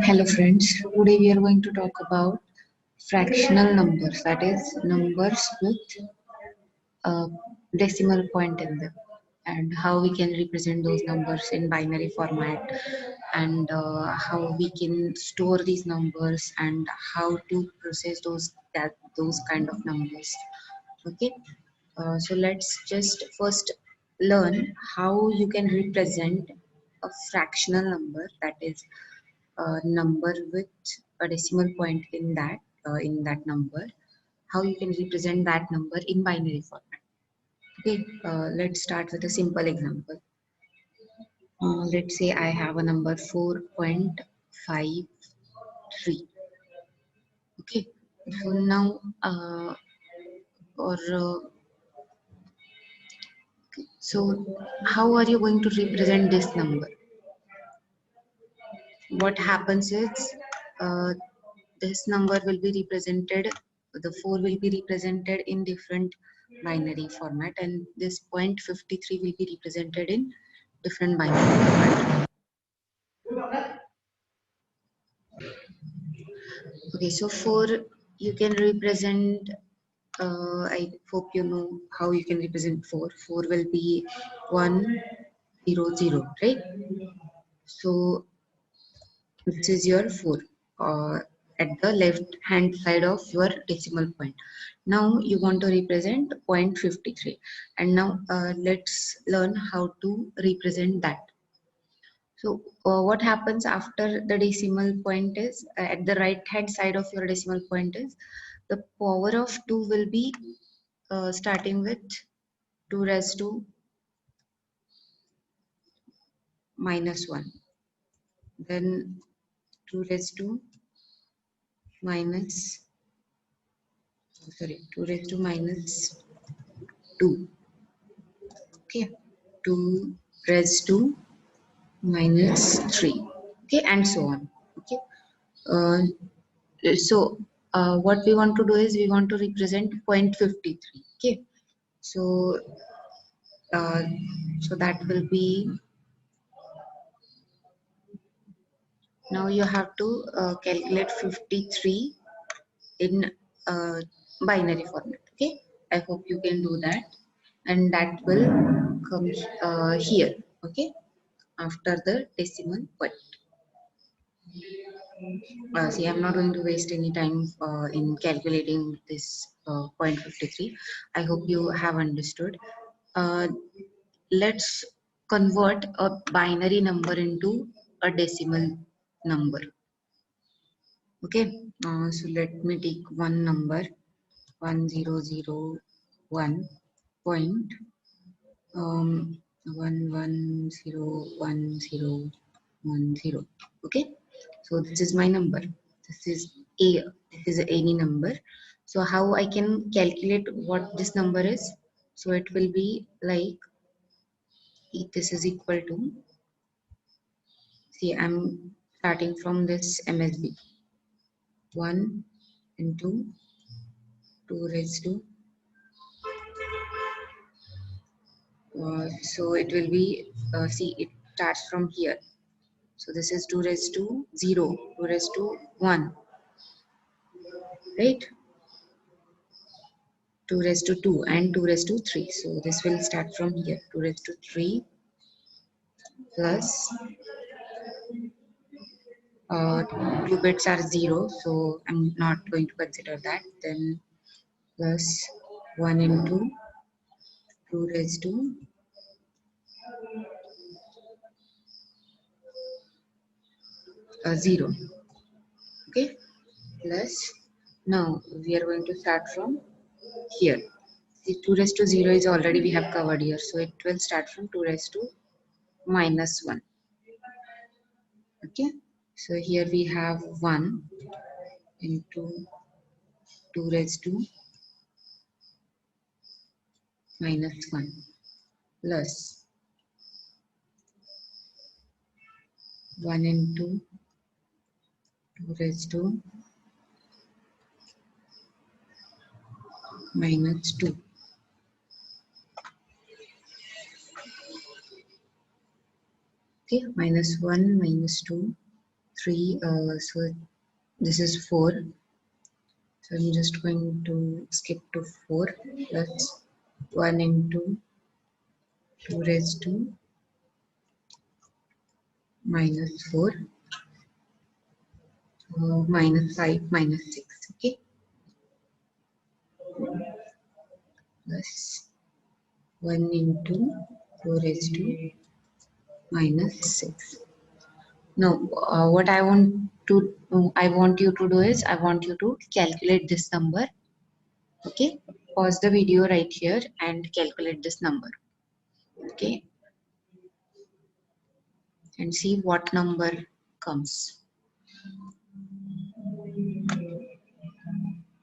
Hello friends, today we are going to talk about fractional numbers, that is numbers with a decimal point in them, and how we can represent those numbers in binary format, and how we can store these numbers and how to process those kind of numbers. Okay, so let's just first learn how you can represent a fractional number, that is a number with a decimal point in that number, how you can represent that number in binary format. Okay, let's start with a simple example. Let's say I have a number 4.53. Okay, so now or so how are you going to represent this number? What happens is uh, this number will be represented, the 4 will be represented in different binary format, and this 0.53 will be represented in different binary format. Okay, so 4 you can represent, I hope you know how you can represent 4. 4 will be 1 0 0, right? So this is your 4 at the left hand side of your decimal point. Now you want to represent 0.53, and now let's learn how to represent that. So what happens after the decimal point is, at the right hand side of your decimal point is, the power of 2 will be starting with 2 raised to minus 1, then 2 raised to minus, 2 raised to minus 2. Okay, 2 raised to minus 3. Okay, and so on. Okay, uh, so what we want to do is we want to represent 0.53. Okay, so uh, so that will be, now you have to calculate 53 in uh, binary format. Okay, I hope you can do that, and that will come here. Okay, after the decimal point. See, I'm not going to waste any time in calculating this 0.53. I hope you have understood. Uh, let's convert a binary number into a decimal number. Okay, so let me take one number, 1001 point 11011010. Okay, so this is my number, this is a this is any number. So how I can calculate what this number is? So it will be like, this is equal to, see, I'm starting from this MSB, 1 into 2 raised to so it will be, see, it starts from here. So this is 2 raised to 0, 2 raised to 1, right? 2 raised to 2 and 2 raised to 3. So this will start from here. 2 raised to 3 plus 2 bits are 0. So I'm not going to consider that. Then plus 1 into 2 raised to 0. Okay. Plus, now we are going to start from here. The 2 raised to 0 is already we have covered here. So it will start from 2 raised to minus 1. Okay. So here we have 1 into 2 raised to minus 1 plus 1 into 2 raised to minus 2. Okay, minus 1 minus 2 3. So this is 4. So I'm just going to skip to 4 plus 1 into 2 raised to minus 4 minus 5 minus 6. Okay, plus 1 into 2 raised to minus 6. Now, what I want you to do is I want you to calculate this number. Okay, pause the video right here and calculate this number. Okay, and see what number comes.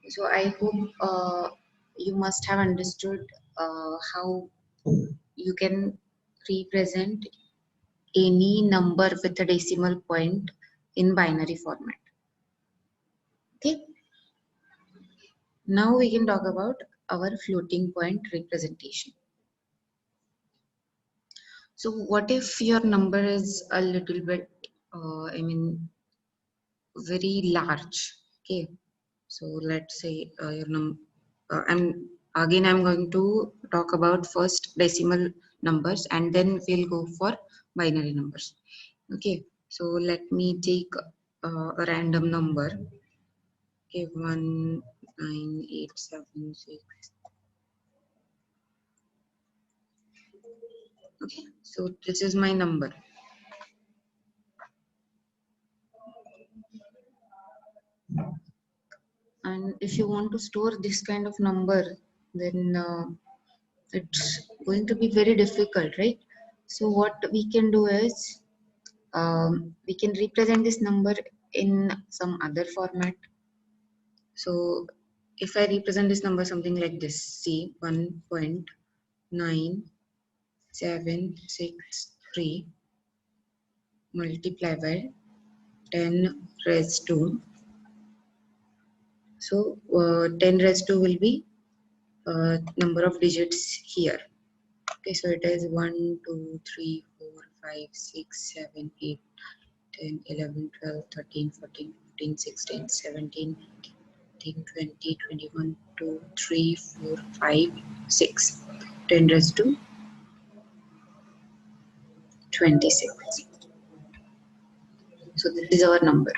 So I hope you must have understood how you can represent any number with a decimal point in binary format. Okay, now we can talk about our floating point representation. So what if your number is a little bit, very large? Okay, so let's say I'm going to talk about first decimal numbers and then we'll go for binary numbers. Okay, so let me take a random number. Okay, 19876. Okay, so this is my number. And if you want to store this kind of number, then it's going to be very difficult, right? So what we can do is we can represent this number in some other format. So if I represent this number something like this, see 1.9763 multiplied by 10 raised to, so 10 raised to will be number of digits here. Okay, so it is 1, 2, 3, 4, 5, 6, 7, 8, 10, 11, 12, 13, 14, 15, 16, 17, 18, 20, 21, 2, 3, 4, 5, 6. 10 raised to 26. So this is our number.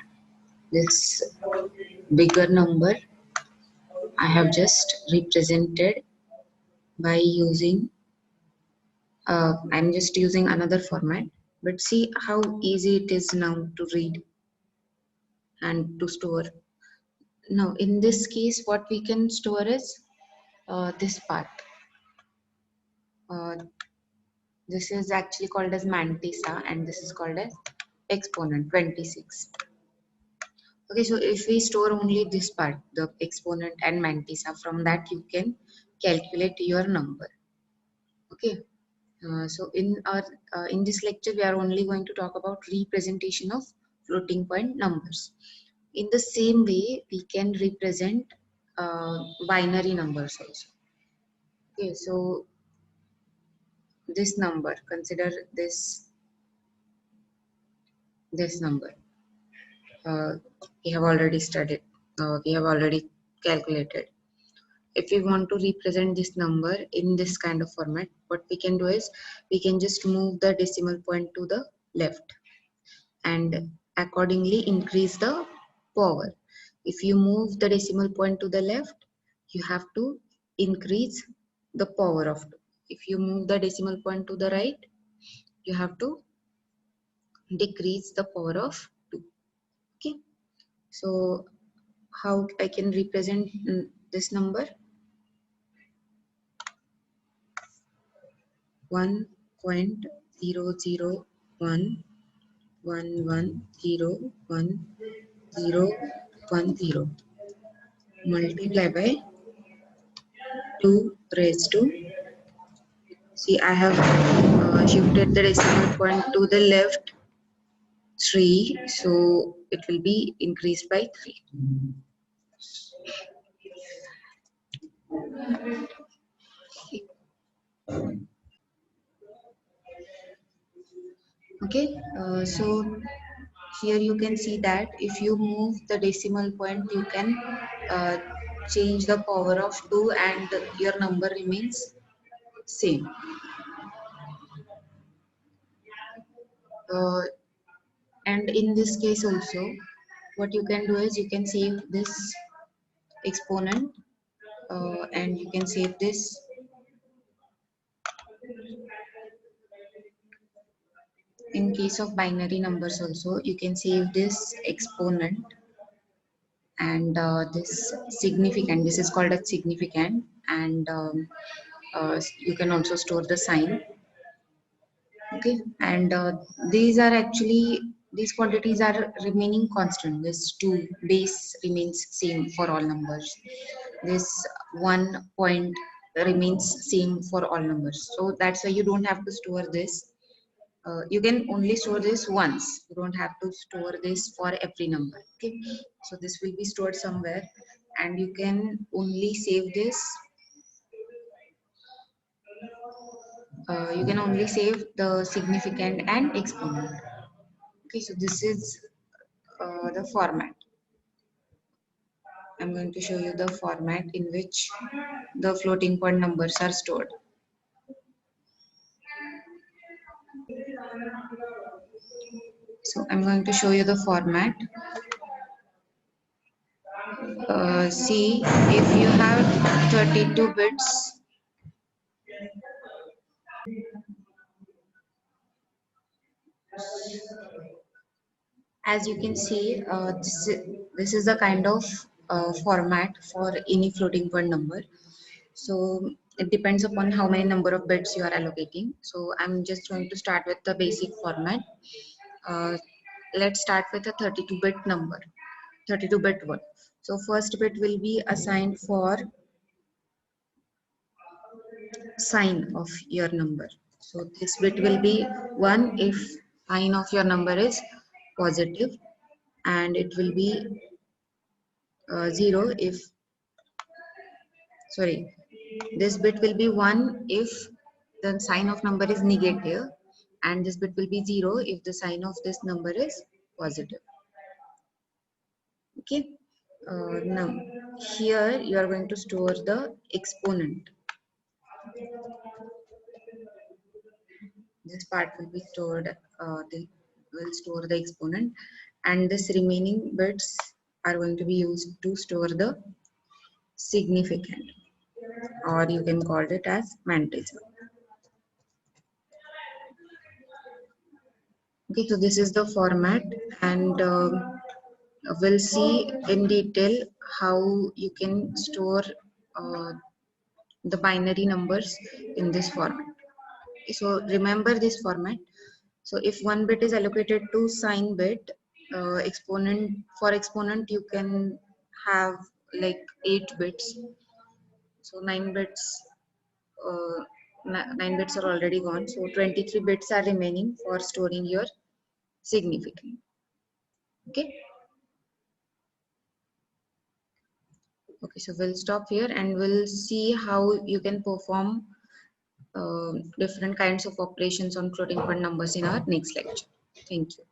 This bigger number I have just represented by using, I'm just using another format, but see how easy it is now to read and to store. Now in this case what we can store is this part. Uh, this is actually called as mantissa and this is called as exponent 26. Okay, so if we store only this part, the exponent and mantissa, from that you can calculate your number. Okay, so in this lecture we are only going to talk about representation of floating point numbers. In the same way, we can represent binary numbers also. Okay, so this number, consider this number. We have already studied. We have already calculated. If we want to represent this number in this kind of format, what we can do is we can just move the decimal point to the left and accordingly increase the power. If you move the decimal point to the left, you have to increase the power of 2. If you move the decimal point to the right, you have to decrease the power of 2. Okay, so how I can represent this number? 1.00111011010 multiply by 2 raised to, see I have shifted the decimal point to the left 3, so it will be increased by 3. Okay, so here you can see that if you move the decimal point, you can uh, change the power of 2 and your number remains same. Uh, and in this case also, what you can do is you can save this exponent and you can save this. In case of binary numbers also, you can save this exponent and this significant. This is called a significant, and you can also store the sign. Okay, and these are actually, these quantities are remaining constant. This 2 base remains same for all numbers. This 1 point remains same for all numbers. So that's why you don't have to store this. You can only store this once. You don't have to store this for every number. Okay, so this will be stored somewhere, and you can only save this. You can only save the significant and exponent. Okay, so this is the format. I'm going to show you the format in which the floating point numbers are stored. So I'm going to show you the format. See, if you have 32 bits, as you can see, this is the kind of format for any floating point number. So it depends upon how many number of bits you are allocating. So I'm just going to start with the basic format. Uh, let's start with a 32-bit number, 32-bit one. So first bit will be assigned for sign of your number. So this bit will be 1 if sign of your number is positive, and it will be 0 if, sorry, this bit will be 1 if the sign of number is negative, and this bit will be 0 if the sign of this number is positive. Okay, now here you are going to store the exponent. This part will be stored, will store the exponent, and this remaining bits are going to be used to store the significant, or you can call it as mantissa. Okay, so this is the format, and we'll see in detail how you can store uh, the binary numbers in this format. So remember this format. So if one bit is allocated to sign bit, exponent, for exponent you can have like 8 bits. So 9 bits, 9 bits are already gone. So 23 bits are remaining for storing your significant. Okay. Okay, so we'll stop here and we'll see how you can perform different kinds of operations on floating point numbers in our next lecture. Thank you.